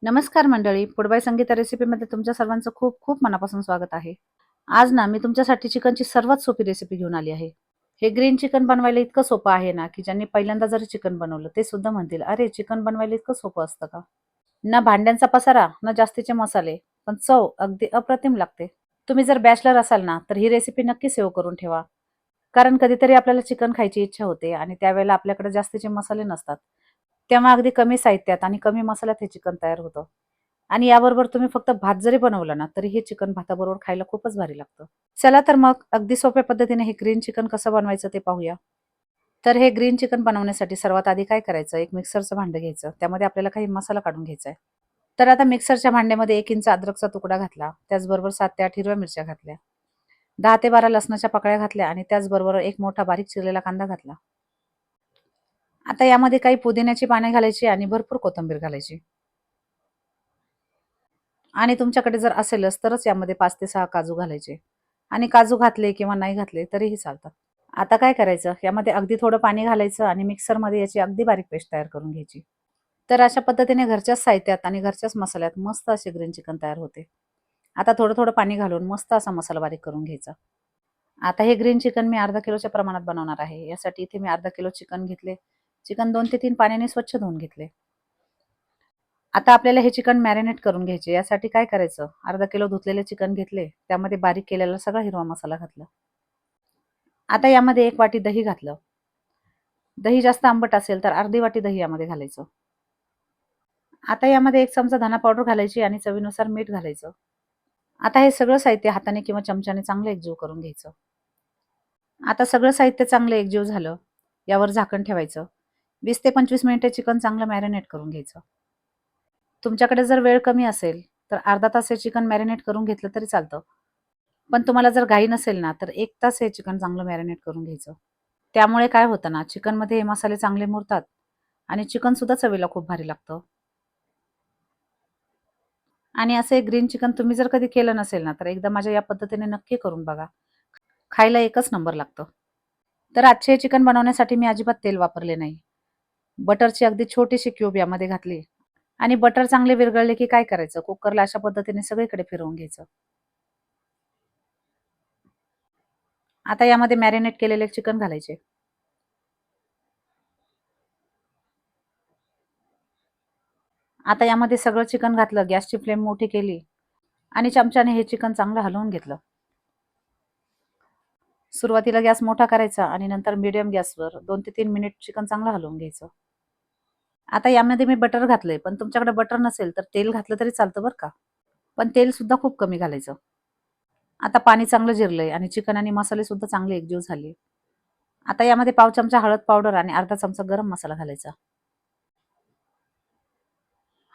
नमस्कार मंडळी, food by Sangeeta रेसिपीमध्ये तुमच्या सर्वांचं खूप खूप मनापासून स्वागत आहे. आज ना मी तुमच्यासाठी चिकनची सर्वात सोपी रेसिपी घेऊन आली आहे. हे ग्रीन चिकन बनवायला इतकं सोपं आहे ना, की ज्यांनी पहिल्यांदा जरी चिकन बनवलं ते सुद्धा म्हणतील, "अरे, चिकन बनवायला इतकं सोपं असतं का?" ना भांड्यांचा पसारा, ना जास्तीचे मसाले, पण चव अगदी अप्रतिम लागते. तुम्ही जर बॅचलर असाल ना, तर ही रेसिपी नक्की सेव्ह करून ठेवा. कारण कधीतरी आपल्याला चिकन खायची इच्छा होते आणि त्यावेळेला आपल्याकडे जास्तीचे मसाले नसतात. तेव्हा अगदी कमी साहित्यात आणि कमी मसाल्यात हे चिकन तयार होतं. आणि याबरोबर तुम्ही फक्त भात जरी बनवला ना, तरी हे चिकन भाताबरोबर खायला खूपच भारी लागतं. चला तर मग अगदी सोप्या पद्धतीने हे ग्रीन चिकन कसं बनवायचं ते पाहूया. तर हे ग्रीन चिकन बनवण्यासाठी सर्वात आधी काय करायचं, एक मिक्सरचं भांडं घ्यायचं. त्यामध्ये आपल्याला काही मसाला काढून घ्यायचा आहे. तर आता मिक्सरच्या भांड्यामध्ये 1 इंच अद्रकचा तुकडा घातला. त्याचबरोबर 7 ते 8 हिरव्या मिरच्या घातल्या. 10 ते 12 लसणाच्या पाकळ्या घातल्या आणि त्याचबरोबर एक मोठा बारीक चिरलेला कांदा घातला. आता यामध्ये काही पुदिन्याची पाने घालायची आणि भरपूर कोथिंबीर घालायची. आणि तुमच्याकडे जर असेलच तरच यामध्ये 5 ते 6 काजू घालायचे आणि काजू घातले किंवा नाही घातले तरीही चालतात. आता काय करायचं, यामध्ये अगदी थोडं पाणी घालायचं आणि मिक्सरमध्ये याची अगदी बारीक पेस्ट तयार करून घ्यायची. तर अशा पद्धतीने घरच्याच साहित्यात आणि घरच्याच मसाल्यात मस्त असे ग्रीन चिकन तयार होते. आता थोडं-थोडं पाणी घालून मस्त असा मसाला बारीक करून घ्यायचा. आता हे ग्रीन चिकन मी अर्धा किलोच्या प्रमाणात बनवणार आहे. यासाठी इथे मी अर्धा किलो चिकन घेतले. चिकन 2 ते 3 पाण्याने स्वच्छ धुवून घेतले. आता आपल्याला हे चिकन मॅरिनेट करून घ्यायचे. यासाठी काय करायचं, अर्धा किलो धुतलेले चिकन घेतले. त्यामध्ये बारीक केलेला सगळा हिरवा मसाला घातला. आता यामध्ये 1 वाटी दही घातलं. दही जास्त आंबट असेल तर अर्धी वाटी दही यामध्ये घालायचं. आता यामध्ये 1 चमचा धना पावडर घालायची आणि चवीनुसार मीठ घालायचं. आता हे सगळं साहित्य हाताने किंवा चमच्याने चांगलं एकजीव करून घ्यायचं. आता सगळं साहित्य चांगलं एकजीव झालं. यावर झाकण ठेवायचं. 20 ते 25 मिनिटे चिकन चांगलं मॅरिनेट करून घ्यायचं. तुमच्याकडे जर वेळ कमी असेल, तर अर्धा तास हे चिकन मॅरिनेट करून घेतलं तरी चालतं. पण तुम्हाला जर घाई नसेल ना, तर 1 तास हे चिकन चांगलं मॅरिनेट करून घ्यायचं. त्यामुळे काय होतं ना, चिकनमध्ये हे मसाले चांगले मुरतात आणि चिकनसुद्धा चवीला खूप भारी लागतं. आणि असं एक ग्रीन चिकन तुम्ही जर कधी केलं नसेल ना, तर एकदा माझ्या या पद्धतीने नक्की करून बघा. खायला एकच नंबर लागतं. तर आजचे हे चिकन बनवण्यासाठी मी अजिबात तेल वापरले नाही. बटरची अगदी छोटीशी क्यूब यामध्ये घातली आणि बटर चांगले विरघळले की काय करायचं, कुकरला अशा पद्धतीने सगळीकडे फिरवून घ्यायचं. आता यामध्ये मॅरिनेट केलेले चिकन घालायचे. आता यामध्ये सगळं चिकन घातलं, गॅसची फ्लेम मोठी केली आणि चमच्याने हे चिकन चांगलं हलवून घेतलं. सुरुवातीला गॅस मोठा करायचा आणि नंतर मीडियम गॅसवर 2 ते 3 मिनिट चिकन चांगलं हलवून घ्यायचं. आता यामध्ये मी बटर घातलंय, पण तुमच्याकडे बटर नसेल तर तेल घातलं तरी चालतं बरं का. पण तेल सुद्धा खूप कमी घालायचं. आता पाणी चांगलं जिरलंय आणि चिकन आणि मसाले सुद्धा चांगले एकजीव झाले. आता यामध्ये पाव चमचा हळद पावडर आणि अर्धा चमचा गरम मसाला घालायचा.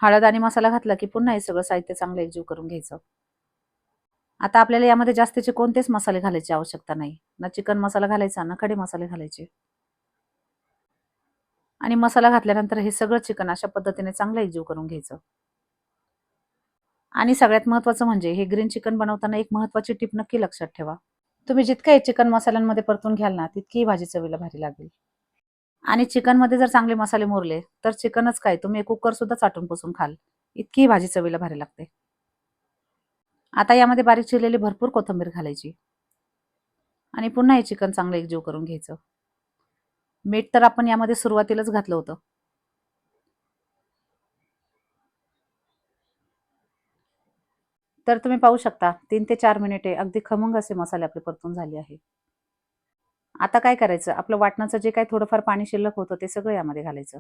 हळद आणि मसाला घातला की पुन्हा हे सगळं साहित्य चांगलं एकजीव करून घ्यायचं. आता आपल्याला यामध्ये जास्तीचे कोणतेच मसाले घालायची आवश्यकता नाही. ना चिकन मसाला घालायचा, ना खडे मसाले घालायचे. आणि मसाला घातल्यानंतर हे सगळं चिकन अशा पद्धतीने चांगलं एकजीव करून घ्यायचं. आणि सगळ्यात महत्त्वाचं म्हणजे हे ग्रीन चिकन बनवताना एक महत्त्वाची टिप नक्की लक्षात ठेवा. तुम्ही जितकं हे चिकन मसाल्यांमध्ये परतून घ्याल ना, तितकी ही भाजी चवीला भारी लागेल. आणि चिकनमध्ये जर चांगले मसाले मुरले, तर चिकनच काय तुम्ही कुकर सुद्धा चाटून पुसून खाल. इतकी ही भाजी चवीला भारी लागते. आता यामध्ये बारीक चिरलेली भरपूर कोथिंबीर घालायची आणि पुन्हा हे चिकन चांगलं एकजीव करून घ्यायचं. मीठ तर आपण यामध्ये सुरुवातीलाच घातलं होतं. तर तुम्ही पाहू शकता 3 ते 4 मिनिटे अगदी खमंग असे मसाले आपले परतून झाले आहे. आता काय करायचं, आपलं वाटणाचं जे काही थोडंफार पाणी शिल्लक होतं ते सगळं यामध्ये घालायचं.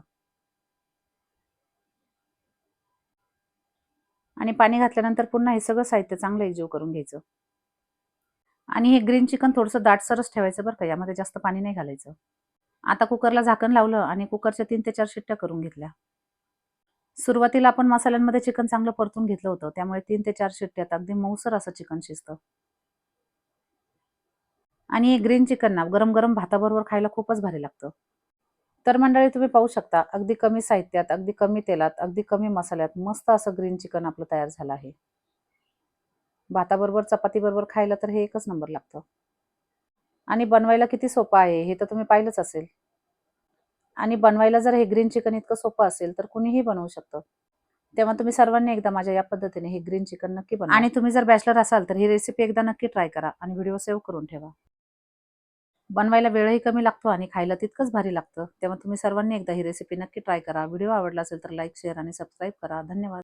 आणि पाणी घातल्यानंतर पुन्हा हे सगळं साहित्य चांगलं एकजीव करून घ्यायचं. आणि हे ग्रीन चिकन थोडंसं दाटसरच ठेवायचं बरं का, यामध्ये जास्त पाणी नाही घालायचं. आता कुकरला झाकण लावलं आणि कुकरच्या 3 ते 4 शिट्ट्या करून घेतल्या. सुरुवातीला आपण मसाल्यांमध्ये चिकन चांगलं परतून घेतलं होतं. त्यामुळे 3 ते 4 शिट्ट्यात अगदी मऊसर असं चिकन शिजतं. आणि हे ग्रीन चिकन ना गरम-गरम भाताबरोबर खायला खूपच भारी लागतं. तर मंडळी तुम्ही पाहू शकता, अगदी कमी साहित्यात, अगदी कमी तेलात, अगदी कमी मसाल्यात मस्त असं ग्रीन चिकन आपलं तयार झालं आहे. भाताबरोबर, चपातीबरोबर खायला तर हे एकच नंबर लागतं. आणि बनवायला किती सोपं आहे हे तर तुम्ही पाहिलंच असेल. आणि बनवायला जर हे ग्रीन चिकन इतकं सोपं असेल तर कुणीही बनवू शकतं. तेव्हा तुम्ही सर्वांनी एकदा माझ्या या पद्धतीने हे ग्रीन चिकन नक्की बनवा. आणि तुम्ही जर बॅचलर असाल तर ही रेसिपी एकदा नक्की ट्राय करा आणि व्हिडिओ सेव्ह करून ठेवा. बनवायला वेळही कमी लागतो आणि खायला तितकंच भारी लागतं. तेव्हा तुम्ही सर्वांनी एकदा ही रेसिपी नक्की ट्राय करा. व्हिडिओ आवडला असेल तर लाईक, शेअर आणि सबस्क्राईब करा. धन्यवाद.